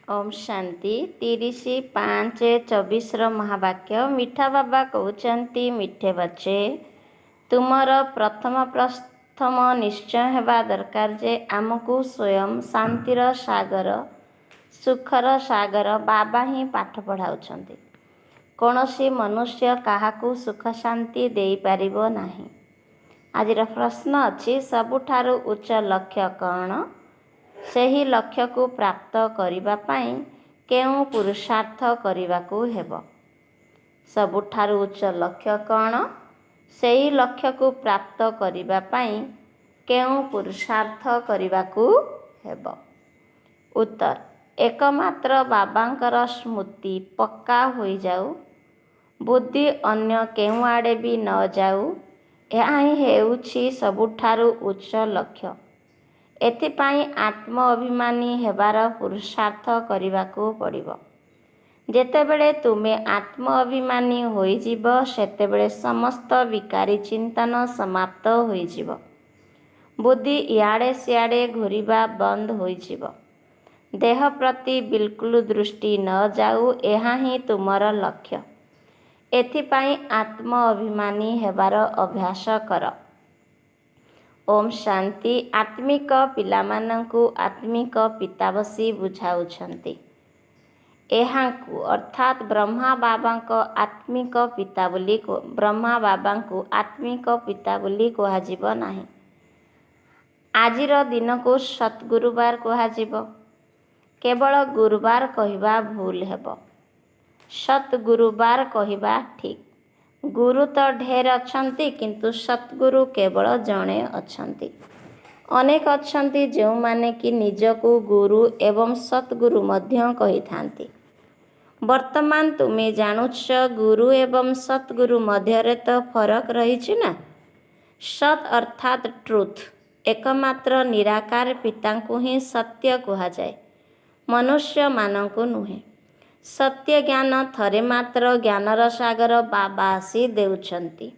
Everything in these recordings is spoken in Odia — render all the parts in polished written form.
ओम शांति 30/5/24 महावाक्य मीठा बाबा कहते मिठे बच्चे तुमर प्रथम निश्चय हेबा दरकार जे आमको स्वयं शांतिर सागर सुखर सागर बाबा ही पाठ पढ़ाउछंती। कौनसी मनुष्य काहाकू सुख शांति दे पारिबो नाही। आजिर प्रश्न अछि सबुठारु उच्च लक्ष्य कौन? ସେହି ଲକ୍ଷ୍ୟକୁ ପ୍ରାପ୍ତ କରିବା ପାଇଁ କେଉଁ ପୁରୁଷାର୍ଥ କରିବାକୁ ହେବ? ସବୁଠାରୁ ଉଚ୍ଚ ଲକ୍ଷ୍ୟ କ'ଣ? ସେହି ଲକ୍ଷ୍ୟକୁ ପ୍ରାପ୍ତ କରିବା ପାଇଁ କେଉଁ ପୁରୁଷାର୍ଥ କରିବାକୁ ହେବ? ଉତ୍ତର ଏକମାତ୍ର ବାବାଙ୍କର ସ୍ମୃତି ପକ୍କା ହୋଇଯାଉ, ବୁଦ୍ଧି ଅନ୍ୟ କେଉଁଆଡ଼େ ବି ନ ଯାଉ, ଏହା ହିଁ ହେଉଛି ସବୁଠାରୁ ଉଚ୍ଚ ଲକ୍ଷ୍ୟ। ଏଥିପାଇଁ ଆତ୍ମ ଅଭିମାନୀ ହେବାର ପୁରୁଷାର୍ଥ କରିବାକୁ ପଡ଼ିବ। ଯେତେବେଳେ ତୁମେ ଆତ୍ମ ଅଭିମାନୀ ହୋଇଯିବ ସେତେବେଳେ ସମସ୍ତ ବିକାରୀ ଚିନ୍ତନ ସମାପ୍ତ ହୋଇଯିବ। ବୁଦ୍ଧି ଇଆଡ଼େ ସିଆଡ଼େ ଘୂରିବା ବନ୍ଦ ହୋଇଯିବ। ଦେହ ପ୍ରତି ବିଲକୁଲ ଦୃଷ୍ଟି ନ ଯାଉ, ଏହା ହିଁ ତୁମର ଲକ୍ଷ୍ୟ। ଏଥିପାଇଁ ଆତ୍ମ ଅଭିମାନୀ ହେବାର ଅଭ୍ୟାସ କର। ଓମ୍ ଶାନ୍ତି ଆତ୍ମିକ ପିଲାମାନଙ୍କୁ ଆତ୍ମିକ ପିତା ବସି ବୁଝାଉଛନ୍ତି। ଏହାଙ୍କୁ ଅର୍ଥାତ୍ ବ୍ରହ୍ମା ବାବାଙ୍କୁ ଆତ୍ମିକ ପିତା ବୋଲି କୁହାଯିବ ନାହିଁ। ଆଜିର ଦିନକୁ ସତ୍ଗୁରୁବାର କୁହାଯିବ। କେବଳ ଗୁରୁବାର କହିବା ଭୁଲ ହେବ। ସତ୍ଗୁରୁବାର କହିବା ଠିକ୍। ଗୁରୁ ତ ଢେର ଅଛନ୍ତି କିନ୍ତୁ ସତ୍ଗୁରୁ କେବଳ ଜଣେ ଅଛନ୍ତି। ଅନେକ ଅଛନ୍ତି ଯେଉଁମାନେ କି ନିଜକୁ ଗୁରୁ ଏବଂ ସତ୍ଗୁରୁ ମଧ୍ୟ କହିଥାନ୍ତି। ବର୍ତ୍ତମାନ ତୁମେ ଜାଣୁଛ ଗୁରୁ ଏବଂ ସତ୍ଗୁରୁ ମଧ୍ୟରେ ତ ଫରକ ରହିଛି ନା। ସତ୍ ଅର୍ଥାତ୍ ଟ୍ରୁଥ୍, ଏକମାତ୍ର ନିରାକାର ପିତାଙ୍କୁ ହିଁ ସତ୍ୟ କୁହାଯାଏ, ମନୁଷ୍ୟମାନଙ୍କୁ ନୁହେଁ। ସତ୍ୟ ଜ୍ଞାନ ଥରେ ମାତ୍ର ଜ୍ଞାନର ସାଗର ବାବା ଆସି ଦେଉଛନ୍ତି।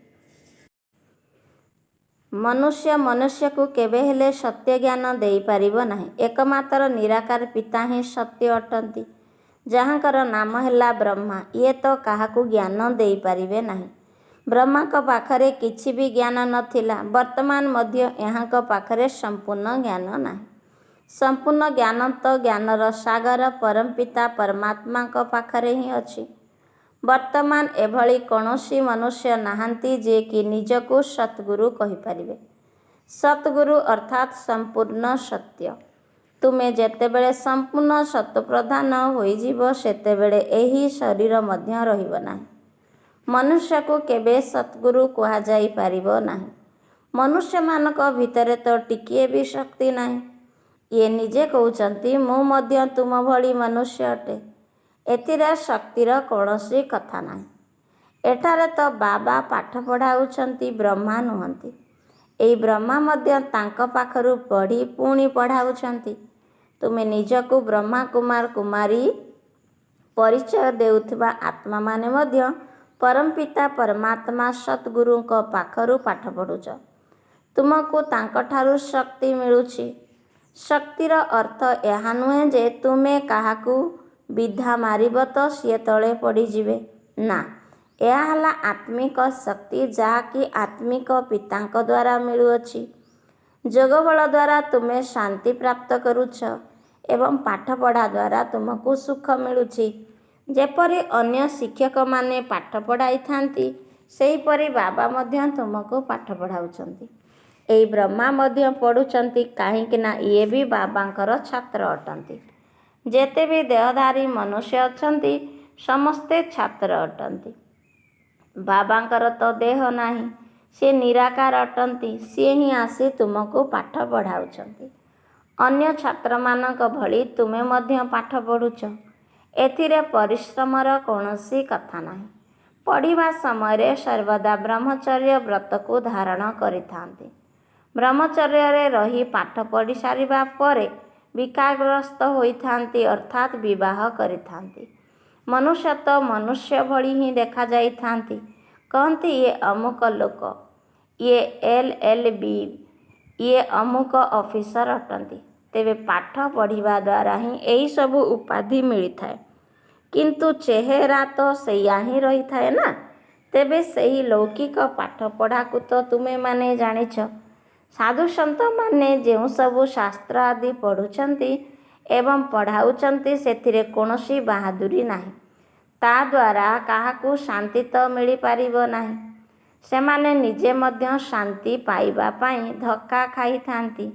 ମନୁଷ୍ୟକୁ କେବେ ହେଲେ ସତ୍ୟ ଜ୍ଞାନ ଦେଇପାରିବ ନାହିଁ। ଏକମାତ୍ର ନିରାକାର ପିତା ହିଁ ସତ୍ୟ ଅଟନ୍ତି, ଯାହାଙ୍କର ନାମ ହେଲା ବ୍ରହ୍ମା। ଇଏ ତ କାହାକୁ ଜ୍ଞାନ ଦେଇପାରିବେ ନାହିଁ। ବ୍ରହ୍ମାଙ୍କ ପାଖରେ କିଛି ବି ଜ୍ଞାନ ନଥିଲା, ବର୍ତ୍ତମାନ ମଧ୍ୟ ଏହାଙ୍କ ପାଖରେ ସମ୍ପୂର୍ଣ୍ଣ ଜ୍ଞାନ ନାହିଁ। ସମ୍ପୂର୍ଣ୍ଣ ଜ୍ଞାନ ତ ଜ୍ଞାନର ସାଗର ପରମପିତା ପରମାତ୍ମାଙ୍କ ପାଖରେ ହିଁ ଅଛି। ବର୍ତ୍ତମାନ ଏଭଳି କୌଣସି ମନୁଷ୍ୟ ନାହାନ୍ତି ଯିଏ କି ନିଜକୁ ସତ୍ଗୁରୁ କହିପାରିବେ। ସତ୍ଗୁରୁ ଅର୍ଥାତ୍ ସମ୍ପୂର୍ଣ୍ଣ ସତ୍ୟ। ତୁମେ ଯେତେବେଳେ ସମ୍ପୂର୍ଣ୍ଣ ସତ୍ପ୍ରଧାନ ହୋଇଯିବ ସେତେବେଳେ ଏହି ଶରୀର ମଧ୍ୟ ରହିବ ନାହିଁ। ମନୁଷ୍ୟକୁ କେବେ ସତ୍ଗୁରୁ କୁହାଯାଇପାରିବ ନାହିଁ। ମନୁଷ୍ୟମାନଙ୍କ ଭିତରେ ତ ଟିକିଏ ବି ଶକ୍ତି ନାହିଁ। ଇଏ ନିଜେ କହୁଛନ୍ତି ମୁଁ ମଧ୍ୟ ତୁମ ଭଳି ମନୁଷ୍ୟ ଅଟେ। ଏଥିରେ ଶକ୍ତିର କୌଣସି କଥା ନାହିଁ। ଏଠାରେ ତ ବାବା ପାଠ ପଢ଼ାଉଛନ୍ତି, ବ୍ରହ୍ମା ନୁହନ୍ତି। ଏହି ବ୍ରହ୍ମା ମଧ୍ୟ ତାଙ୍କ ପାଖରୁ ପଢ଼ି ପୁଣି ପଢ଼ାଉଛନ୍ତି। ତୁମେ ନିଜକୁ ବ୍ରହ୍ମା କୁମାର କୁମାରୀ ପରିଚୟ ଦେଉଥିବା ଆତ୍ମାମାନେ ମଧ୍ୟ ପରମପିତା ପରମାତ୍ମା ସତ୍ଗୁରୁଙ୍କ ପାଖରୁ ପାଠ ପଢ଼ୁଛ। ତୁମକୁ ତାଙ୍କଠାରୁ ଶକ୍ତି ମିଳୁଛି। ଶକ୍ତିର ଅର୍ଥ ଏହା ନୁହେଁ ଯେ ତୁମେ କାହାକୁ ବିଧା ମାରିବ ତ ସିଏ ତଳେ ପଡ଼ିଯିବେ, ନା। ଏହା ହେଲା ଆତ୍ମିକ ଶକ୍ତି, ଯାହାକି ଆତ୍ମିକ ପିତାଙ୍କ ଦ୍ୱାରା ମିଳୁଅଛି। ଯୋଗବଳ ଦ୍ୱାରା ତୁମେ ଶାନ୍ତି ପ୍ରାପ୍ତ କରୁଛ ଏବଂ ପାଠପଢ଼ା ଦ୍ୱାରା ତୁମକୁ ସୁଖ ମିଳୁଛି। ଯେପରି ଅନ୍ୟ ଶିକ୍ଷକମାନେ ପାଠ ପଢ଼ାଇଥାନ୍ତି, ସେହିପରି ବାବା ମଧ୍ୟ ତୁମକୁ ପାଠ ପଢ଼ାଉଛନ୍ତି। ଏହି ବ୍ରହ୍ମା ମଧ୍ୟ ପଢ଼ୁଛନ୍ତି, କାହିଁକି ନା ଇଏ ବି ବାବାଙ୍କର ଛାତ୍ର ଅଟନ୍ତି। ଯେତେ ବି ଦେହଧାରୀ ମନୁଷ୍ୟ ଅଛନ୍ତି ସମସ୍ତେ ଛାତ୍ର ଅଟନ୍ତି। ବାବାଙ୍କର ତ ଦେହ ନାହିଁ, ସେ ନିରାକାର ଅଟନ୍ତି। ସିଏ ହିଁ ଆସି ତୁମକୁ ପାଠ ପଢ଼ାଉଛନ୍ତି। ଅନ୍ୟ ଛାତ୍ରମାନଙ୍କ ଭଳି ତୁମେ ମଧ୍ୟ ପାଠ ପଢ଼ୁଛ। ଏଥିରେ ପରିଶ୍ରମର କୌଣସି କଥା ନାହିଁ। ପଢ଼ିବା ସମୟରେ ସର୍ବଦା ବ୍ରହ୍ମଚର୍ଯ୍ୟ ବ୍ରତକୁ ଧାରଣ କରିଥାନ୍ତି। ବ୍ରହ୍ମଚର୍ଯ୍ୟରେ ରହି ପାଠ ପଢ଼ି ସାରିବା ପରେ ବିକାରଗ୍ରସ୍ତ ହୋଇଥାନ୍ତି, ଅର୍ଥାତ୍ ବିବାହ କରିଥାନ୍ତି। ମନୁଷ୍ୟ ତ ମନୁଷ୍ୟ ଭଳି ହିଁ ଦେଖାଯାଇଥାନ୍ତି। କହନ୍ତି ଇଏ ଅମୁକ ଲୋକ, ଇଏ LLB, ଇଏ ଅମୁକ ଅଫିସର ଅଟନ୍ତି। ତେବେ ପାଠ ପଢ଼ିବା ଦ୍ୱାରା ହିଁ ଏହିସବୁ ଉପାଧି ମିଳିଥାଏ। କିନ୍ତୁ ଚେହେରା ତ ସେଇଆ ହିଁ ରହିଥାଏ ନା। ତେବେ ସେହି ଲୌକିକ ପାଠପଢ଼ାକୁ ତ ତୁମେମାନେ ଜାଣିଛ। ସାଧୁସନ୍ଥମାନେ ଯେଉଁ ସବୁ ଶାସ୍ତ୍ର ଆଦି ପଢ଼ୁଛନ୍ତି ଏବଂ ପଢ଼ାଉଛନ୍ତି ସେଥିରେ କୌଣସି ବାହାଦୁରୀ ନାହିଁ। ତା ଦ୍ୱାରା କାହାକୁ ଶାନ୍ତି ତ ମିଳିପାରିବ ନାହିଁ। ସେମାନେ ନିଜେ ମଧ୍ୟ ଶାନ୍ତି ପାଇବା ପାଇଁ ଧକ୍କା ଖାଇଥାନ୍ତି।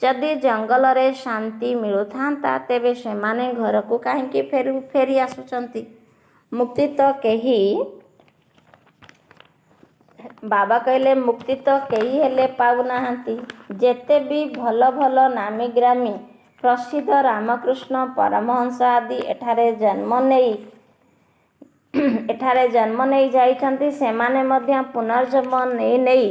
ଯଦି ଜଙ୍ଗଲରେ ଶାନ୍ତି ମିଳୁଥାନ୍ତା ତେବେ ସେମାନେ ଘରକୁ କାହିଁକି ଫେରି ଆସୁଛନ୍ତି? ମୁକ୍ତି ତ କେହି ବାବା କହିଲେ ମୁକ୍ତି ତ କେହି ହେଲେ ପାଉନାହାନ୍ତି। ଯେତେ ବି ଭଲ ଭଲ ନାମୀଗ୍ରାମୀ ପ୍ରସିଦ୍ଧ ରାମକୃଷ୍ଣ ପରମହଂସ ଆଦି ଏଠାରେ ଜନ୍ମ ନେଇ ଯାଇଛନ୍ତି ସେମାନେ ମଧ୍ୟ ପୁନର୍ଜନ୍ମ ନେଇ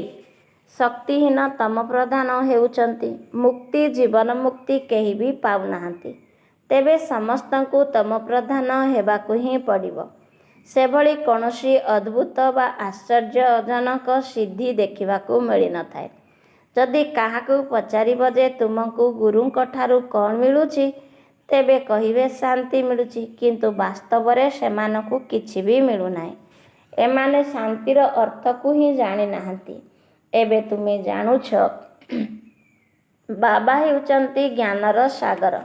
ଶକ୍ତିହୀନ ତମପ୍ରଧାନ ହେଉଛନ୍ତି। ମୁକ୍ତି ଜୀବନ ମୁକ୍ତି କେହି ବି ପାଉନାହାନ୍ତି। ତେବେ ସମସ୍ତଙ୍କୁ ତମପ୍ରଧାନ ହେବାକୁ ହିଁ ପଡ଼ିବ। ସେଭଳି କୌଣସି ଅଦ୍ଭୁତ ବା ଆଶ୍ଚର୍ଯ୍ୟଜନକ ସିଦ୍ଧି ଦେଖିବାକୁ ମିଳିନଥାଏ। ଯଦି କାହାକୁ ପଚାରିବ ଯେ ତୁମକୁ ଗୁରୁଙ୍କଠାରୁ କ'ଣ ମିଳୁଛି ତେବେ କହିବେ ଶାନ୍ତି ମିଳୁଛି। କିନ୍ତୁ ବାସ୍ତବରେ ସେମାନଙ୍କୁ କିଛି ବି ମିଳୁନାହିଁ। ଏମାନେ ଶାନ୍ତିର ଅର୍ଥକୁ ହିଁ ଜାଣିନାହାନ୍ତି। ଏବେ ତୁମେ ଜାଣୁଛ ବାବା ହେଉଛନ୍ତି ଜ୍ଞାନର ସାଗର।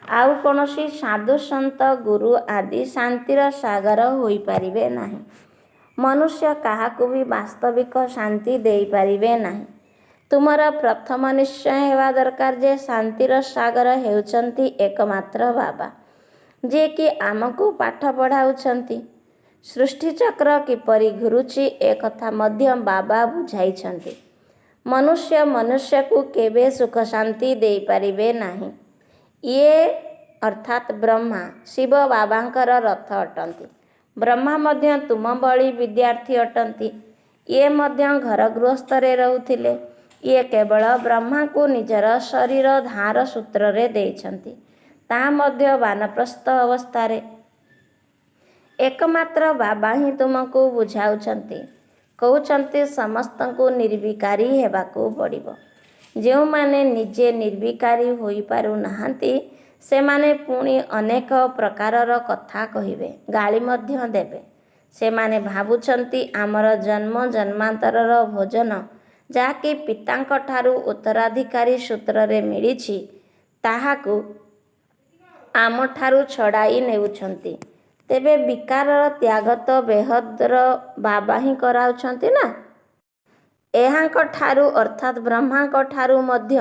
ଆଉ କୌଣସି ସାଧୁସନ୍ଥ ଗୁରୁ ଆଦି ଶାନ୍ତିର ସାଗର ହୋଇପାରିବେ ନାହିଁ। ମନୁଷ୍ୟ କାହାକୁ ବି ବାସ୍ତବିକ ଶାନ୍ତି ଦେଇପାରିବେ ନାହିଁ। ତୁମର ପ୍ରଥମ ନିଶ୍ଚୟ ହେବା ଦରକାର ଯେ ଶାନ୍ତିର ସାଗର ହେଉଛନ୍ତି ଏକମାତ୍ର ବାବା, ଯିଏକି ଆମକୁ ପାଠ ପଢ଼ାଉଛନ୍ତି। ସୃଷ୍ଟିଚକ୍ର କିପରି ଘୁରୁଛି ଏକଥା ମଧ୍ୟ ବାବା ବୁଝାଇଛନ୍ତି। ମନୁଷ୍ୟ ମନୁଷ୍ୟକୁ କେବେ ସୁଖ ଶାନ୍ତି ଦେଇପାରିବେ ନାହିଁ। ଇଏ ଅର୍ଥାତ୍ ବ୍ରହ୍ମା ଶିବ ବାବାଙ୍କର ରଥ ଅଟନ୍ତି। ବ୍ରହ୍ମା ମଧ୍ୟ ତୁମ ଭଳି ବିଦ୍ୟାର୍ଥୀ ଅଟନ୍ତି। ଇଏ ମଧ୍ୟ ଘର ଗୃହସ୍ଥରେ ରହୁଥିଲେ। ଇଏ କେବଳ ବ୍ରହ୍ମାଙ୍କୁ ନିଜର ଶରୀର ଧାର ସୂତ୍ରରେ ଦେଇଛନ୍ତି, ତାହା ମଧ୍ୟ ବାନପ୍ରସ୍ଥ ଅବସ୍ଥାରେ। ଏକମାତ୍ର ବାବା ହିଁ ତୁମକୁ ବୁଝାଉଛନ୍ତି। କହୁଛନ୍ତି ସମସ୍ତଙ୍କୁ ନିର୍ବିକାରୀ ହେବାକୁ ପଡ଼ିବ। ଯେଉଁମାନେ ନିଜେ ନିର୍ବିକାରୀ ହୋଇପାରୁନାହାନ୍ତି ସେମାନେ ପୁଣି ଅନେକ ପ୍ରକାରର କଥା କହିବେ, ଗାଳି ମଧ୍ୟ ଦେବେ। ସେମାନେ ଭାବୁଛନ୍ତି ଆମର ଜନ୍ମ ଜନ୍ମାନ୍ତରର ଭୋଜନ ଯାହାକି ପିତାଙ୍କଠାରୁ ଉତ୍ତରାଧିକାରୀ ସୂତ୍ରରେ ମିଳିଛି ତାହାକୁ ଆମଠାରୁ ଛଡ଼ାଇ ନେଉଛନ୍ତି। ତେବେ ବିକାରର ତ୍ୟାଗ ତ ବେହଦର ବାବା ହିଁ କରାଉଛନ୍ତି ନା। ଏହାଙ୍କଠାରୁ ଅର୍ଥାତ୍ ବ୍ରହ୍ମାଙ୍କଠାରୁ ମଧ୍ୟ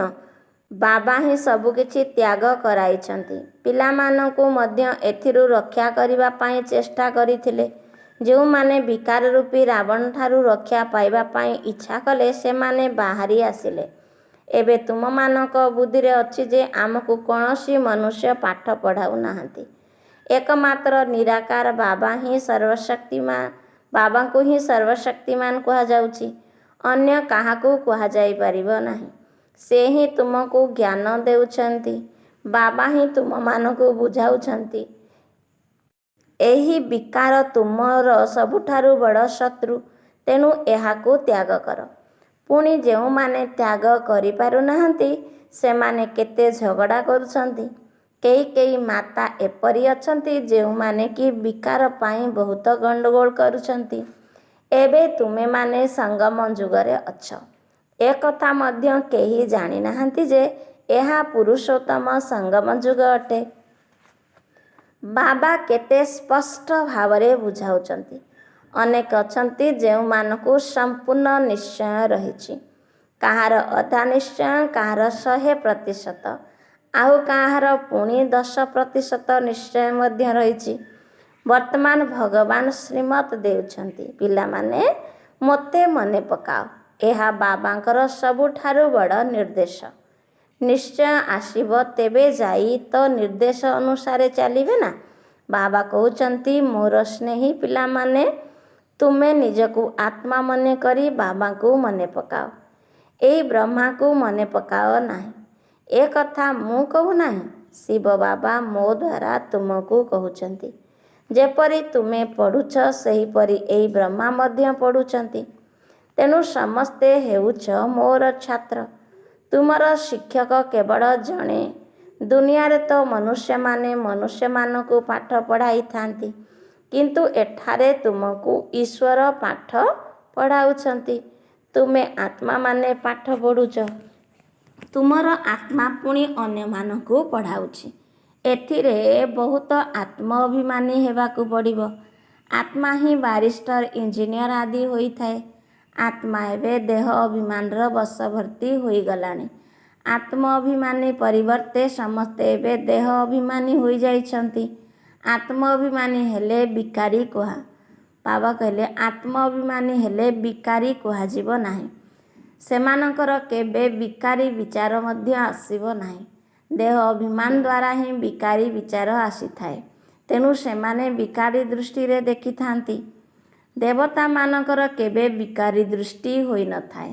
ବାବା ହିଁ ସବୁକିଛି ତ୍ୟାଗ କରାଇଛନ୍ତି। ପିଲାମାନଙ୍କୁ ମଧ୍ୟ ଏଥିରୁ ରକ୍ଷା କରିବା ପାଇଁ ଚେଷ୍ଟା କରିଥିଲେ। ଯେଉଁମାନେ ବିକାର ରୂପୀ ରାବଣଠାରୁ ରକ୍ଷା ପାଇବା ପାଇଁ ଇଚ୍ଛା କଲେ ସେମାନେ ବାହାରି ଆସିଲେ। ଏବେ ତୁମମାନଙ୍କ ବୁଦ୍ଧିରେ ଅଛି ଯେ ଆମକୁ କୌଣସି ମନୁଷ୍ୟ ପାଠ ପଢ଼ାଉନାହାନ୍ତି। ଏକମାତ୍ର ନିରାକାର ବାବା ହିଁ ସର୍ବଶକ୍ତିମାନ। ବାବାଙ୍କୁ ହିଁ ସର୍ବଶକ୍ତିମାନ କୁହାଯାଉଛି। ଅନ୍ୟ କାହାକୁ କୁହାଯାଇପାରିବ ନାହିଁ। ସେ ହିଁ ତୁମକୁ ଜ୍ଞାନ ଦେଉଛନ୍ତି। ବାବା ହିଁ ତୁମମାନଙ୍କୁ ବୁଝାଉଛନ୍ତି। ଏହି ବିକାର ତୁମର ସବୁଠାରୁ ବଡ଼ ଶତ୍ରୁ, ତେଣୁ ଏହାକୁ ତ୍ୟାଗ କର। ପୁଣି ଯେଉଁମାନେ ତ୍ୟାଗ କରିପାରୁନାହାନ୍ତି ସେମାନେ କେତେ ଝଗଡ଼ା କରୁଛନ୍ତି। କେହି ମାତା ଏପରି ଅଛନ୍ତି ଯେଉଁମାନେ କି ବିକାର ପାଇଁ ବହୁତ ଗଣ୍ଡଗୋଳ କରୁଛନ୍ତି। ଏବେ ତୁମେମାନେ ସଙ୍ଗମ ଯୁଗରେ ଅଛ। ଏକଥା ମଧ୍ୟ କେହି ଜାଣିନାହାନ୍ତି ଯେ ଏହା ପୁରୁଷୋତ୍ତମ ସଙ୍ଗମ ଯୁଗ ଅଟେ। ବାବା କେତେ ସ୍ପଷ୍ଟ ଭାବରେ ବୁଝାଉଛନ୍ତି। ଅନେକ ଅଛନ୍ତି ଯେଉଁମାନଙ୍କୁ ସମ୍ପୂର୍ଣ୍ଣ ନିଶ୍ଚୟ ରହିଛି। କାହାର ଅଧା ନିଶ୍ଚୟ, କାହାର 100%, ଆଉ କାହାର ପୁଣି 10% ନିଶ୍ଚୟ ମଧ୍ୟ ରହିଛି। ବର୍ତ୍ତମାନ ଭଗବାନ ଶ୍ରୀମତ୍ ଦେଉଛନ୍ତି, ପିଲାମାନେ ମୋତେ ମନେ ପକାଅ। ଏହା ବାବାଙ୍କର ସବୁଠାରୁ ବଡ଼ ନିର୍ଦ୍ଦେଶ। ନିଶ୍ଚୟ ଆସିବ ତେବେ ଯାଇ ତ ନିର୍ଦ୍ଦେଶ ଅନୁସାରେ ଚାଲିବେ ନା। ବାବା କହୁଛନ୍ତି ମୋର ସ୍ନେହୀ ପିଲାମାନେ, ତୁମେ ନିଜକୁ ଆତ୍ମା ମନେ କରି ବାବାଙ୍କୁ ମନେ ପକାଅ। ଏହି ବ୍ରହ୍ମାକୁ ମନେ ପକାଅ ନାହିଁ। ଏ କଥା ମୁଁ କହୁନାହିଁ, ଶିବ ବାବା ମୋ ଦ୍ୱାରା ତୁମକୁ କହୁଛନ୍ତି। ଯେପରି ତୁମେ ପଢ଼ୁଛ ସେହିପରି ଏହି ବ୍ରହ୍ମା ମଧ୍ୟ ପଢ଼ୁଛନ୍ତି। ତେଣୁ ସମସ୍ତେ ହେଉଛ ମୋର ଛାତ୍ର। ତୁମର ଶିକ୍ଷକ କେବଳ ଜଣେ ଦୁନିଆରେ ତ ମନୁଷ୍ୟମାନେ ମନୁଷ୍ୟମାନଙ୍କୁ ପାଠ ପଢ଼ାଇଥାନ୍ତି, କିନ୍ତୁ ଏଠାରେ ତୁମକୁ ଈଶ୍ୱର ପାଠ ପଢ଼ାଉଛନ୍ତି। ତୁମେ ଆତ୍ମାମାନେ ପାଠ ପଢ଼ୁଛ, ତୁମର ଆତ୍ମା ପୁଣି ଅନ୍ୟମାନଙ୍କୁ ପଢ଼ାଉଛି। ଏଥିରେ ବହୁତ ଆତ୍ମ ଅଭିମାନୀ ହେବାକୁ ପଡ଼ିବ। ଆତ୍ମା ହିଁ ବାରିଷ୍ଟର, ଇଞ୍ଜିନିୟର ଆଦି ହୋଇଥାଏ। ଆତ୍ମା ଏବେ ଦେହ ଅଭିମାନର ବଶବର୍ତ୍ତୀ ହୋଇଗଲାଣି। ଆତ୍ମ ଅଭିମାନୀ ପରିବର୍ତ୍ତେ ସମସ୍ତେ ଏବେ ଦେହ ଅଭିମାନୀ ହୋଇଯାଇଛନ୍ତି। ଆତ୍ମ ଅଭିମାନୀ ହେଲେ ବିକାରୀ କୁହା। ବାବା କହିଲେ ଆତ୍ମ ଅଭିମାନୀ ହେଲେ ବିକାରୀ କୁହାଯିବ ନାହିଁ। ସେମାନଙ୍କର କେବେ ବିକାରୀ ବିଚାର ମଧ୍ୟ ଆସିବ ନାହିଁ। ଦେହ ଅଭିମାନ ଦ୍ୱାରା ହିଁ ବିକାରୀ ବିଚାର ଆସିଥାଏ। ତେଣୁ ସେମାନେ ବିକାରୀ ଦୃଷ୍ଟିରେ ଦେଖିଥାନ୍ତି। ଦେବତାମାନଙ୍କର କେବେ ବିକାରୀ ଦୃଷ୍ଟି ହୋଇନଥାଏ।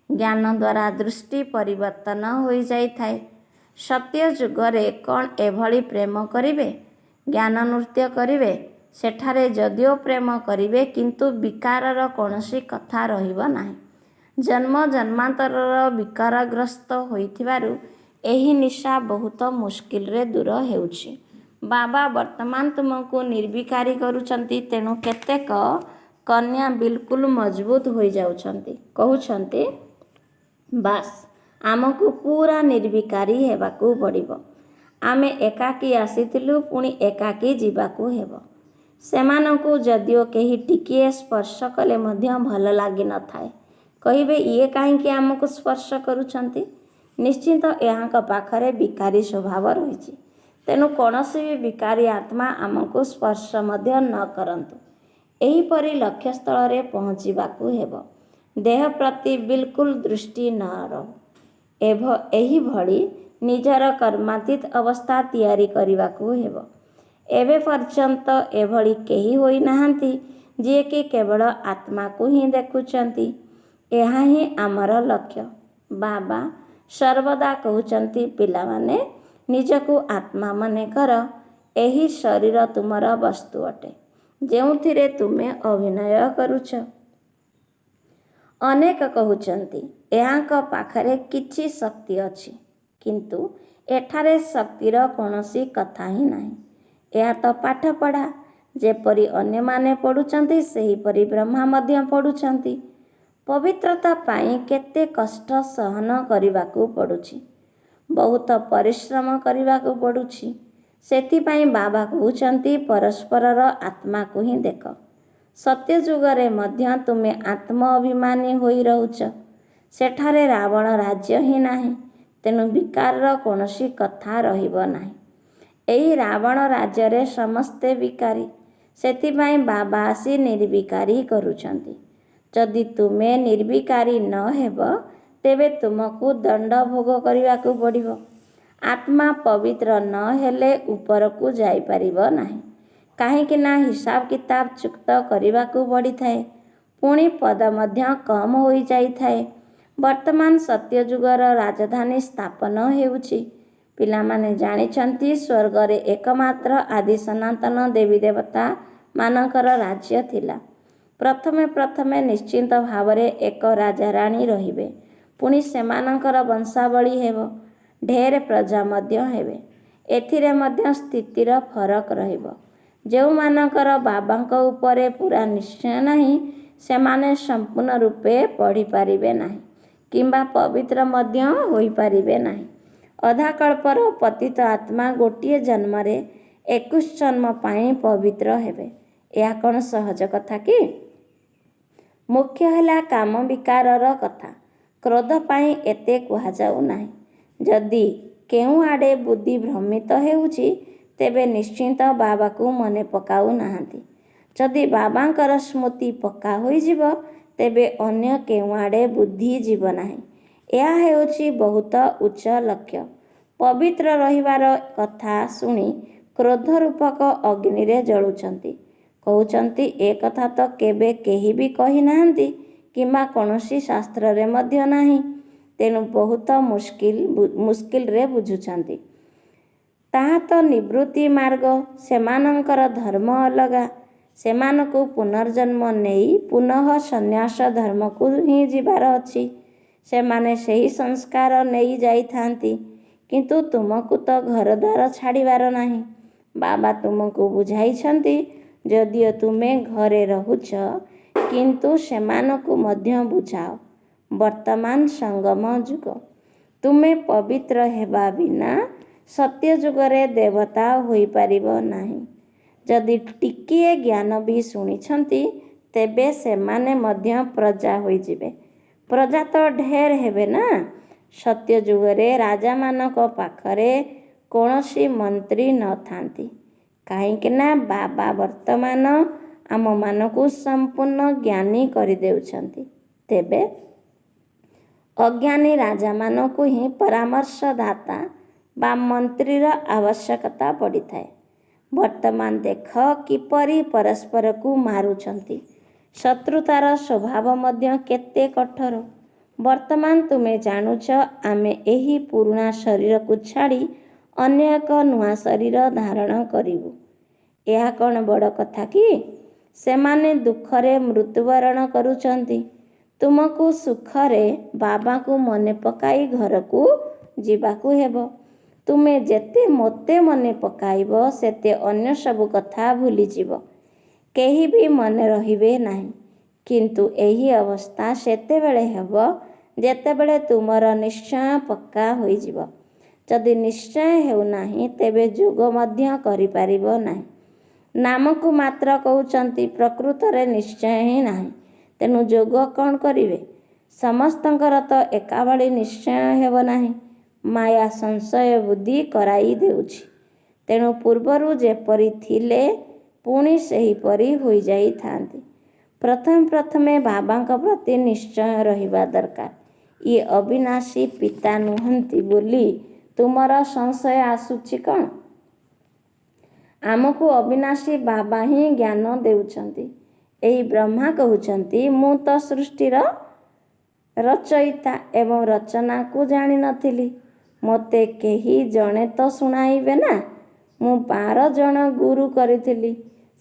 ଜ୍ଞାନ ଦ୍ୱାରା ଦୃଷ୍ଟି ପରିବର୍ତ୍ତନ ହୋଇଯାଇଥାଏ। ସତ୍ୟ ଯୁଗରେ କ'ଣ ଏଭଳି ପ୍ରେମ କରିବେ? ଜ୍ଞାନ ନୃତ୍ୟ କରିବେ? ସେଠାରେ ଯଦିଓ ପ୍ରେମ କରିବେ, କିନ୍ତୁ ବିକାରର କୌଣସି କଥା ରହିବ ନାହିଁ। ଜନ୍ମ ଜନ୍ମାନ୍ତରର ବିକାରଗ୍ରସ୍ତ ହୋଇଥିବାରୁ ଏହି ନିଶା ବହୁତ ମୁସ୍କିଲରେ ଦୂର ହେଉଛି। ବାବା ବର୍ତ୍ତମାନ ତୁମକୁ ନିର୍ବିକାରୀ କରୁଛନ୍ତି। ତେଣୁ କେତେକ କନ୍ୟା ବିଲକୁଲ ମଜବୁତ ହୋଇଯାଉଛନ୍ତି। କହୁଛନ୍ତି ବାସ୍ ଆମକୁ ପୁରା ନିର୍ବିକାରୀ ହେବାକୁ ପଡ଼ିବ। ଆମେ ଏକାକୀ ଆସିଥିଲୁ, ପୁଣି ଏକାକୀ ଯିବାକୁ ହେବ। ସେମାନଙ୍କୁ ଯଦିଓ କେହି ଟିକିଏ ସ୍ପର୍ଶ କଲେ ମଧ୍ୟ ଭଲ ଲାଗିନଥାଏ। କହିବେ ଇଏ କାହିଁକି ଆମକୁ ସ୍ପର୍ଶ କରୁଛନ୍ତି? ନିଶ୍ଚିନ୍ତ ଏହାଙ୍କ ପାଖରେ ବିକାରୀ ସ୍ୱଭାବ ରହିଛି। ତେଣୁ କୌଣସି ବି ବିକାରୀ ଆତ୍ମା ଆମକୁ ସ୍ପର୍ଶ ମଧ୍ୟ ନ କରନ୍ତୁ। ଏହିପରି ଲକ୍ଷ୍ୟସ୍ଥଳରେ ପହଞ୍ଚିବାକୁ ହେବ। ଦେହ ପ୍ରତି ବିଲକୁଲ ଦୃଷ୍ଟି ନ ରହୁ। ଏହିଭଳି ନିଜର କର୍ମାତୀତ ଅବସ୍ଥା ତିଆରି କରିବାକୁ ହେବ। ଏବେ ପର୍ଯ୍ୟନ୍ତ ଏଭଳି କେହି ହୋଇନାହାନ୍ତି ଯିଏକି କେବଳ ଆତ୍ମାକୁ ହିଁ ଦେଖୁଛନ୍ତି। ଏହା ହିଁ ଆମର ଲକ୍ଷ୍ୟ। ବାବା ସର୍ବଦା କହୁଛନ୍ତି ପିଲାମାନେ ନିଜକୁ ଆତ୍ମା ମନେ କର। ଏହି ଶରୀର ତୁମର ବସ୍ତୁ ଅଟେ, ଯେଉଁଥିରେ ତୁମେ ଅଭିନୟ କରୁଛ। ଅନେକ କହୁଛନ୍ତି ଏହାଙ୍କ ପାଖରେ କିଛି ଶକ୍ତି ଅଛି, କିନ୍ତୁ ଏଠାରେ ଶକ୍ତିର କୌଣସି କଥା ହିଁ ନାହିଁ। ଏହା ତ ପାଠପଢ଼ା। ଯେପରି ଅନ୍ୟମାନେ ପଢ଼ୁଛନ୍ତି ସେହିପରି ବ୍ରହ୍ମା ମଧ୍ୟ ପଢ଼ୁଛନ୍ତି। ପବିତ୍ରତା ପାଇଁ କେତେ କଷ୍ଟ ସହନ କରିବାକୁ ପଡ଼ୁଛି, ବହୁତ ପରିଶ୍ରମ କରିବାକୁ ପଡ଼ୁଛି। ସେଥିପାଇଁ ବାବା କହୁଛନ୍ତି ପରସ୍ପରର ଆତ୍ମାକୁ ହିଁ ଦେଖ। ସତ୍ୟ ଯୁଗରେ ମଧ୍ୟ ତୁମେ ଆତ୍ମ ଅଭିମାନୀ ହୋଇ ରହୁଛ। ସେଠାରେ ରାବଣ ରାଜ୍ୟ ହିଁ ନାହିଁ। ତେଣୁ ବିକାରର କୌଣସି କଥା ରହିବ ନାହିଁ। ଏହି ରାବଣ ରାଜ୍ୟରେ ସମସ୍ତେ ବିକାରୀ। ସେଥିପାଇଁ ବାବା ଆସି ନିର୍ବିକାରୀ କରୁଛନ୍ତି। ଯଦି ତୁମେ ନିର୍ବିକାରୀ ନ ହେବ, ତେବେ ତୁମକୁ ଦଣ୍ଡ ଭୋଗ କରିବାକୁ ପଡ଼ିବ। ଆତ୍ମା ପବିତ୍ର ନ ହେଲେ ଉପରକୁ ଯାଇପାରିବ ନାହିଁ। କାହିଁକି ନା ହିସାବ କିତାବ ଚୁକ୍ତ କରିବାକୁ ପଡ଼ିଥାଏ। ପୁଣି ପଦ ମଧ୍ୟ କମ୍ ହୋଇଯାଇଥାଏ। ବର୍ତ୍ତମାନ ସତ୍ୟଯୁଗର ରାଜଧାନୀ ସ୍ଥାପନ ହେଉଛି। ପିଲାମାନେ ଜାଣିଛନ୍ତି ସ୍ୱର୍ଗରେ ଏକମାତ୍ର ଆଦି ସନାତନ ଦେବୀ ଦେବତା ମାନଙ୍କର ରାଜ୍ୟ ଥିଲା। ପ୍ରଥମେ ନିଶ୍ଚିନ୍ତ ଭାବରେ ଏକ ରାଜାରାଣୀ ରହିବେ। ପୁଣି ସେମାନଙ୍କର ବଂଶାବଳୀ ହେବ। ଢେର ପ୍ରଜା ମଧ୍ୟ ହେବେ। ଏଥିରେ ମଧ୍ୟ ସ୍ଥିତିର ଫରକ ରହିବ। ଯେଉଁମାନଙ୍କର ବାବାଙ୍କ ଉପରେ ପୁରା ନିଶ୍ଚୟ ନାହିଁ, ସେମାନେ ସମ୍ପୂର୍ଣ୍ଣ ରୂପେ ପଢ଼ିପାରିବେ ନାହିଁ କିମ୍ବା ପବିତ୍ର ମଧ୍ୟ ହୋଇପାରିବେ ନାହିଁ। ଅଧାକଳ୍ପର ପତିତ ଆତ୍ମା ଗୋଟିଏ ଜନ୍ମରେ 21 ଜନ୍ମ ପାଇଁ ପବିତ୍ର ହେବେ। ଏହା କ'ଣ ସହଜ କଥା କି? ମୁଖ୍ୟ ହେଲା କାମ ବିକାରର କଥା। କ୍ରୋଧ ପାଇଁ ଏତେ କୁହାଯାଉ ନାହିଁ। ଯଦି କେଉଁ ଆଡ଼େ ବୁଦ୍ଧି ଭ୍ରମିତ ହେଉଛି, ତେବେ ନିଶ୍ଚିନ୍ତ ବାବାକୁ ମନେ ପକାଉ ନାହାନ୍ତି। ଯଦି ବାବାଙ୍କର ସ୍ମୃତି ପକ୍କା ହୋଇଯିବ, ତେବେ ଅନ୍ୟ କେଉଁ ଆଡ଼େ ବୁଦ୍ଧି ଯିବ ନାହିଁ। ଏହା ହେଉଛି ବହୁତ ଉଚ୍ଚ ଲକ୍ଷ୍ୟ। ପବିତ୍ର ରହିବାର କଥା ଶୁଣି କ୍ରୋଧ ରୂପକ ଅଗ୍ନିରେ ଜଳୁଛନ୍ତି। କହୁଛନ୍ତି ଏ କଥା ତ କେବେ କେହି ବି କହିନାହାନ୍ତି କିମ୍ବା କୌଣସି ଶାସ୍ତ୍ରରେ ମଧ୍ୟ ନାହିଁ। ତେଣୁ ବହୁତ ମୁସ୍କିଲରେ ବୁଝୁଛନ୍ତି। ତାହା ତ ନିବୃତ୍ତି ମାର୍ଗ। ସେମାନଙ୍କର ଧର୍ମ ଅଲଗା। ସେମାନଙ୍କୁ ପୁନର୍ଜନ୍ମ ନେଇ ପୁନଃ ସନ୍ନ୍ୟାସ ଧର୍ମକୁ ହିଁ ଯିବାର ଅଛି। ସେମାନେ ସେହି ସଂସ୍କାର ନେଇ ଯାଇଥାନ୍ତି। କିନ୍ତୁ ତୁମକୁ ତ ଘରଦ୍ୱାର ଛାଡ଼ିବାର ନାହିଁ। ବାବା ତୁମକୁ ବୁଝାଇଛନ୍ତି, ଯଦିଓ ତୁମେ ଘରେ ରହୁଛ, କିନ୍ତୁ ସେମାନଙ୍କୁ ମଧ୍ୟ ବୁଝାଅ। ବର୍ତ୍ତମାନ ସଙ୍ଗମ ଯୁଗ। ତୁମେ ପବିତ୍ର ହେବା ବିନା ସତ୍ୟଯୁଗରେ ଦେବତା ହୋଇପାରିବ ନାହିଁ। ଯଦି ଟିକିଏ ଜ୍ଞାନ ବି ଶୁଣିଛନ୍ତି, ତେବେ ସେମାନେ ମଧ୍ୟ ପ୍ରଜା ହୋଇଯିବେ। ପ୍ରଜା ତ ଢେର ହେବେ ନା। ସତ୍ୟଯୁଗରେ ରାଜାମାନଙ୍କ ପାଖରେ କୌଣସି ମନ୍ତ୍ରୀ ନଥାନ୍ତି, କାହିଁକିନା ବାବା ବର୍ତ୍ତମାନ ଆମମାନଙ୍କୁ ସମ୍ପୂର୍ଣ୍ଣ ଜ୍ଞାନୀ କରିଦେଉଛନ୍ତି। ତେବେ ଅଜ୍ଞାନୀ ରାଜାମାନଙ୍କୁ ହିଁ ପରାମର୍ଶଦାତା ବା ମନ୍ତ୍ରୀର ଆବଶ୍ୟକତା ପଡ଼ିଥାଏ। ବର୍ତ୍ତମାନ ଦେଖ କିପରି ପରସ୍ପରକୁ ମାରୁଛନ୍ତି। ଶତ୍ରୁତାର ସ୍ୱଭାବ ମଧ୍ୟ କେତେ କଠୋର। ବର୍ତ୍ତମାନ ତୁମେ ଜାଣୁଛ, ଆମେ ଏହି ପୁରୁଣା ଶରୀରକୁ ଛାଡ଼ି ଅନ୍ୟ ଏକ ନୂଆ ଶରୀର ଧାରଣ କରିବୁ। ଏହା କ'ଣ ବଡ଼ କଥା କି? ସେମାନେ ଦୁଃଖରେ ମୃତ୍ୟୁବରଣ କରୁଛନ୍ତି। ତୁମକୁ ସୁଖରେ ବାବାଙ୍କୁ ମନେ ପକାଇ ଘରକୁ ଯିବାକୁ ହେବ। ତୁମେ ଯେତେ ମୋତେ ମନେ ପକାଇବ, ସେତେ ଅନ୍ୟ ସବୁ କଥା ଭୁଲିଯିବ। କେହି ବି ମନେ ରହିବେ ନାହିଁ। କିନ୍ତୁ ଏହି ଅବସ୍ଥା ସେତେବେଳେ ହେବ, ଯେତେବେଳେ ତୁମର ନିଶ୍ଚୟ ପକ୍କା ହୋଇଯିବ। ଯଦି ନିଶ୍ଚୟ ହେଉନାହିଁ, ତେବେ ଯୋଗ ମଧ୍ୟ କରିପାରିବ ନାହିଁ। ନାମକୁ ମାତ୍ର କହୁଛନ୍ତି, ପ୍ରକୃତରେ ନିଶ୍ଚୟ ହିଁ ନାହିଁ। ତେଣୁ ଯୋଗ କ'ଣ କରିବେ? ସମସ୍ତଙ୍କର ତ ଏକାଭଳି ନିଶ୍ଚୟ ହେବ ନାହିଁ। ମାୟା ସଂଶୟ ବୁଦ୍ଧି କରାଇ ଦେଉଛି। ତେଣୁ ପୂର୍ବରୁ ଯେପରି ଥିଲେ, ପୁଣି ସେହିପରି ହୋଇଯାଇଥାନ୍ତି। ପ୍ରଥମେ ବାବାଙ୍କ ପ୍ରତି ନିଶ୍ଚୟ ରହିବା ଦରକାର। ଇଏ ଅବିନାଶୀ ପିତା ନୁହନ୍ତି ବୋଲି ତୁମର ସଂଶୟ ଆସୁଛି କ'ଣ? ଆମକୁ ଅବିନାଶୀ ବାବା ହିଁ ଜ୍ଞାନ ଦେଉଛନ୍ତି। ଏହି ବ୍ରହ୍ମା କହୁଛନ୍ତି, ମୁଁ ତ ସୃଷ୍ଟିର ରଚୟିତା ଏବଂ ରଚନାକୁ ଜାଣିନଥିଲି। ମୋତେ କେହି ଜଣେ ତ ଶୁଣାଇବେ ନା। ମୁଁ 12 ଜଣ ଗୁରୁ କରିଥିଲି,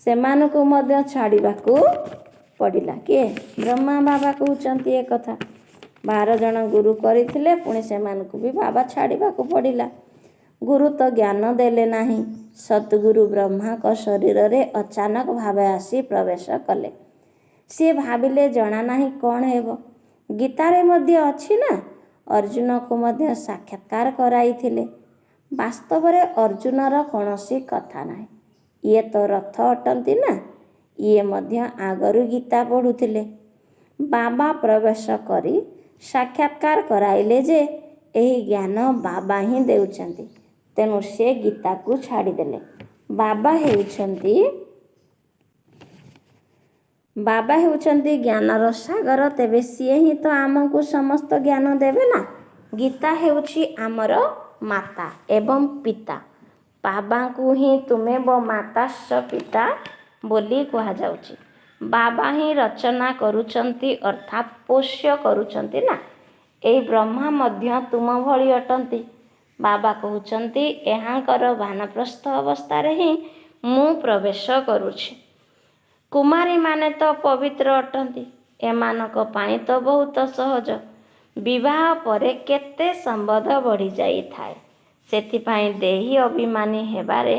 ସେମାନଙ୍କୁ ମଧ୍ୟ ଛାଡ଼ିବାକୁ ପଡ଼ିଲା। କିଏ? ବ୍ରହ୍ମା ବାବା କହୁଛନ୍ତି ଏ କଥା। 12 ଜଣ ଗୁରୁ କରିଥିଲେ, ପୁଣି ସେମାନଙ୍କୁ ବି ବାବା ଛାଡ଼ିବାକୁ ପଡ଼ିଲା। ଗୁରୁ ତ ଜ୍ଞାନ ଦେଲେ ନାହିଁ। ସଦ୍ଗୁରୁ ବ୍ରହ୍ମାଙ୍କ ଶରୀରରେ ଅଚାନକ ଭାବେ ଆସି ପ୍ରବେଶ କଲେ। ସିଏ ଭାବିଲେ ଜଣା ନାହିଁ କ'ଣ ହେବ। ଗୀତାରେ ମଧ୍ୟ ଅଛି ନା, ଅର୍ଜୁନକୁ ମଧ୍ୟ ସାକ୍ଷାତକାର କରାଇଥିଲେ। ବାସ୍ତବରେ ଅର୍ଜୁନର କୌଣସି କଥା ନାହିଁ। ଇଏ ତ ରଥ ଅଟନ୍ତି ନା। ଇଏ ମଧ୍ୟ ଆଗରୁ ଗୀତା ପଢ଼ୁଥିଲେ। ବାବା ପ୍ରବେଶ କରି ସାକ୍ଷାତକାର କରାଇଲେ ଯେ ଏହି ଜ୍ଞାନ ବାବା ହିଁ ଦେଉଛନ୍ତି। ତେଣୁ ସେ ଗୀତାକୁ ଛାଡ଼ିଦେଲେ। ବାବା ହେଉଛନ୍ତି ଜ୍ଞାନର ସାଗର। ତେବେ ସିଏ ହିଁ ତ ଆମକୁ ସମସ୍ତ ଜ୍ଞାନ ଦେବେ ନା। ଗୀତା ହେଉଛି ଆମର ମାତା ଏବଂ ପିତା। ବାବାଙ୍କୁ ହିଁ ତୁମେବ ମାତାଶ୍ଚ ପିତା ବୋଲି କୁହାଯାଉଛି। ବାବା ହିଁ ରଚନା କରୁଛନ୍ତି, ଅର୍ଥାତ୍ ପୋଷ୍ୟ କରୁଛନ୍ତି ନା। ଏହି ବ୍ରହ୍ମା ମଧ୍ୟ ତୁମ ଭଳି ଅଟନ୍ତି। ବାବା କହୁଛନ୍ତି, ଏହାଙ୍କର ବାନପ୍ରସ୍ଥ ଅବସ୍ଥାରେ ହିଁ ମୁଁ ପ୍ରବେଶ କରୁଛି। କୁମାରୀମାନେ ତ ପବିତ୍ର ଅଟନ୍ତି। ଏମାନଙ୍କ ପାଇଁ ତ ବହୁତ ସହଜ। ବିବାହ ପରେ କେତେ ସମ୍ବନ୍ଧ ବଢ଼ିଯାଇଥାଏ। ସେଥିପାଇଁ ଦେହୀ ଅଭିମାନୀ ହେବାରେ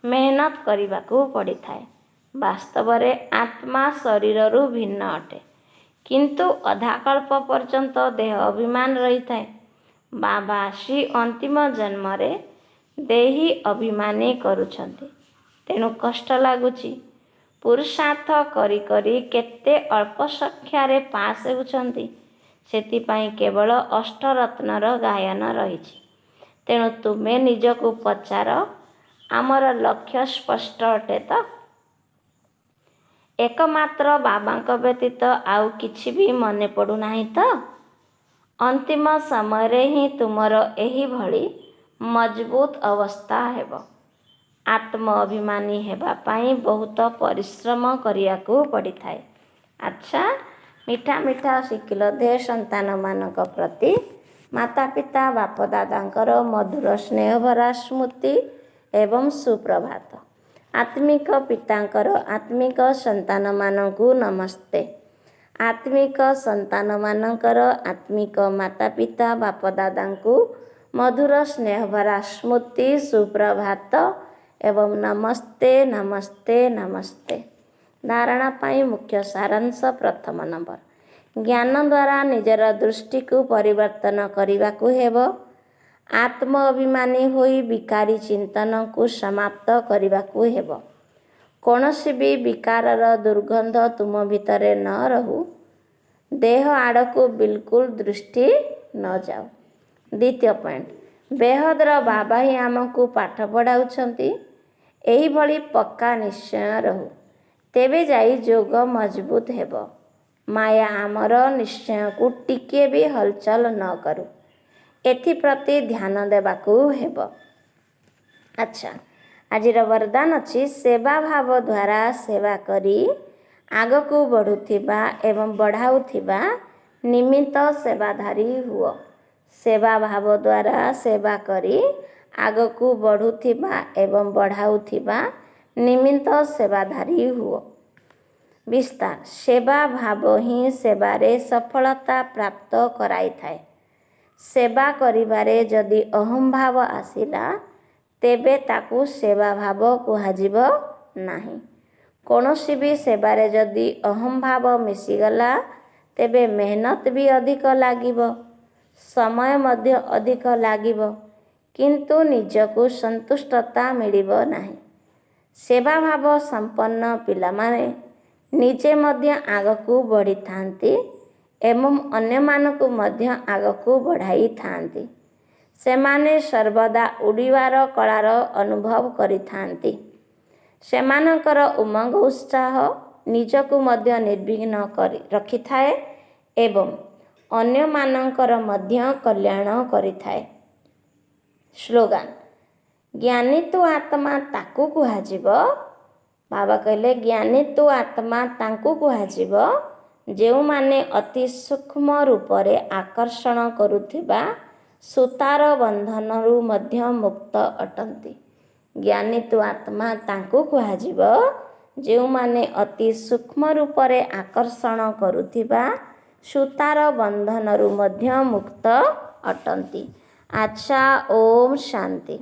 ମେହନତ କରିବାକୁ ପଡ଼ିଥାଏ। ବାସ୍ତବରେ ଆତ୍ମା ଶରୀରରୁ ଭିନ୍ନ ଅଟେ, କିନ୍ତୁ ଅଧାକଳ୍ପ ପର୍ଯ୍ୟନ୍ତ ଦେହ ଅଭିମାନ ରହିଥାଏ। ବାବା ଆସି ଅନ୍ତିମ ଜନ୍ମରେ ଦେହୀ ଅଭିମାନୀ କରୁଛନ୍ତି। ତେଣୁ କଷ୍ଟ ଲାଗୁଛି। ପୁରୁଷାର୍ଥ କରି କରି କେତେ ଅଳ୍ପ ସଂଖ୍ୟାରେ ପାସ୍ ହେଉଛନ୍ତି। ସେଥିପାଇଁ କେବଳ ଅଷ୍ଟରତ୍ନର ଗାୟନ ରହିଛି। ତେଣୁ ତୁମେ ନିଜକୁ ପଚାର, ଆମର ଲକ୍ଷ୍ୟ ସ୍ପଷ୍ଟ ଅଟେ ତ? ଏକମାତ୍ର ବାବାଙ୍କ ବ୍ୟତୀତ ଆଉ କିଛି ବି ମନେ ପଡ଼ୁନାହିଁ ତ? ଅନ୍ତିମ ସମୟରେ ହିଁ ତୁମର ଏହିଭଳି ମଜବୁତ ଅବସ୍ଥା ହେବ। ଆତ୍ମ ଅଭିମାନୀ ହେବା ପାଇଁ ବହୁତ ପରିଶ୍ରମ କରିବାକୁ ପଡ଼ିଥାଏ। ଆଚ୍ଛା, ମିଠା ମିଠା ଶିଖିଲଧେ ସନ୍ତାନମାନଙ୍କ ପ୍ରତି ମାତା ପିତା ବାପଦାଦାଙ୍କର ମଧୁର ସ୍ନେହଭରା ସ୍ମୃତି ଏବଂ ସୁପ୍ରଭାତ। ଆତ୍ମିକ ପିତାଙ୍କର ଆତ୍ମିକ ସନ୍ତାନମାନଙ୍କୁ ନମସ୍ତେ। ଆତ୍ମିକ ସନ୍ତାନମାନଙ୍କର ଆତ୍ମିକ ମାତା ପିତା ବାପଦାଦାଙ୍କୁ ମଧୁର ସ୍ନେହଭରା ସ୍ମୃତି ସୁପ୍ରଭାତ ଏବଂ ନମସ୍ତେ ନମସ୍ତେ ନମସ୍ତେ। ଧାରଣା ପାଇଁ ମୁଖ୍ୟ ସାରାଂଶ ପ୍ରଥମ ନମ୍ବର। ଜ୍ଞାନ ଦ୍ୱାରା ନିଜର ଦୃଷ୍ଟିକୁ ପରିବର୍ତ୍ତନ କରିବାକୁ ହେବ। ଆତ୍ମ ଅଭିମାନୀ ହୋଇ ବିକାରୀ ଚିନ୍ତନକୁ ସମାପ୍ତ କରିବାକୁ ହେବ। କୌଣସି ବି ବିକାରର ଦୁର୍ଗନ୍ଧ ତୁମ ଭିତରେ ନ ରହୁ। ଦେହ ଆଡ଼କୁ ବିଲକୁଲ ଦୃଷ୍ଟି ନ ଯାଉ। ଦ୍ୱିତୀୟ ପଏଣ୍ଟ, ବେହଦର ବାବା ହିଁ ଆମକୁ ପାଠ ପଢ଼ାଉଛନ୍ତି। ଏହିଭଳି ପକ୍କା ନିଶ୍ଚୟ ରହୁ, ତେବେ ଯାଇ ଯୋଗ ମଜବୁତ ହେବ। ମାୟା ଆମର ନିଶ୍ଚୟକୁ ଟିକିଏ ବି ହଲଚଲ ନ କରୁ, ଏଥିପ୍ରତି ଧ୍ୟାନ ଦେବାକୁ ହେବ। ଆଚ୍ଛା, ଆଜିର ବରଦାନ ଅଛି ସେବା ଭାବ ଦ୍ୱାରା ସେବା କରି ଆଗକୁ ବଢ଼ୁଥିବା ଏବଂ ବଢ଼ାଉଥିବା ନିମିତ୍ତ ସେବାଧାରୀ ହୁଅ। ସେବା ଭାବ ଦ୍ୱାରା ସେବା କରି ଆଗକୁ ବଢ଼ୁଥିବା ଏବଂ ବଢ଼ାଉଥିବା ନିମିତ୍ତ ସେବାଧାରୀ ହୁଅ। ବିସ୍ତାର, ସେବା ଭାବ ହିଁ ସେବାରେ ସଫଳତା ପ୍ରାପ୍ତ କରାଇଥାଏ। ସେବା କରିବାରେ ଯଦି ଅହଂଭାବ ଆସିଲା, ତେବେ ତାକୁ ସେବା ଭାବ କୁହାଯିବ ନାହିଁ। କୌଣସି ବି ସେବାରେ ଯଦି ଅହଂଭାବ ମିଶିଗଲା, ତେବେ ମେହନତ ବି ଅଧିକ ଲାଗିବ, ସମୟ ମଧ୍ୟ ଅଧିକ ଲାଗିବ, କିନ୍ତୁ ନିଜକୁ ସନ୍ତୁଷ୍ଟତା ମିଳିବ ନାହିଁ। ସେବା ଭାବ ସମ୍ପନ୍ନ ପିଲାମାନେ ନିଜେ ମଧ୍ୟ ଆଗକୁ ବଢ଼ିଥାନ୍ତି ଏବଂ ଅନ୍ୟମାନଙ୍କୁ ମଧ୍ୟ ଆଗକୁ ବଢ଼ାଇଥାନ୍ତି। ସେମାନେ ସର୍ବଦା ଉଡ଼ିବାର କଳାର ଅନୁଭବ କରିଥାନ୍ତି। ସେମାନଙ୍କର ଉମଙ୍ଗ ଉତ୍ସାହ ନିଜକୁ ମଧ୍ୟ ନିର୍ବିଘ୍ନ କରି ରଖିଥାଏ ଏବଂ ଅନ୍ୟମାନଙ୍କର ମଧ୍ୟ କଲ୍ୟାଣ କରିଥାଏ। ସ୍ଲୋଗାନ, ଜ୍ଞାନୀ ତୁ ଆତ୍ମା ତାକୁ କୁହାଯିବ। ବାବା କହିଲେ ଜ୍ଞାନୀ ତୁ ଆତ୍ମା ତାଙ୍କୁ କୁହାଯିବ ଯେଉଁମାନେ ଅତି ସୂକ୍ଷ୍ମ ରୂପରେ ଆକର୍ଷଣ କରୁଥିବା ସୂତାର ବନ୍ଧନରୁ ମଧ୍ୟ ମୁକ୍ତ ଅଟନ୍ତି। ଜ୍ଞାନୀ ତୁ ଆତ୍ମା ତାଙ୍କୁ କୁହାଯିବ ଯେଉଁମାନେ ଅତି ସୂକ୍ଷ୍ମ ରୂପରେ ଆକର୍ଷଣ କରୁଥିବା ସୂତାର ବନ୍ଧନରୁ ମଧ୍ୟ ମୁକ୍ତ ଅଟନ୍ତି। ଆଚ୍ଛା, ଓମ୍ ଶାନ୍ତି।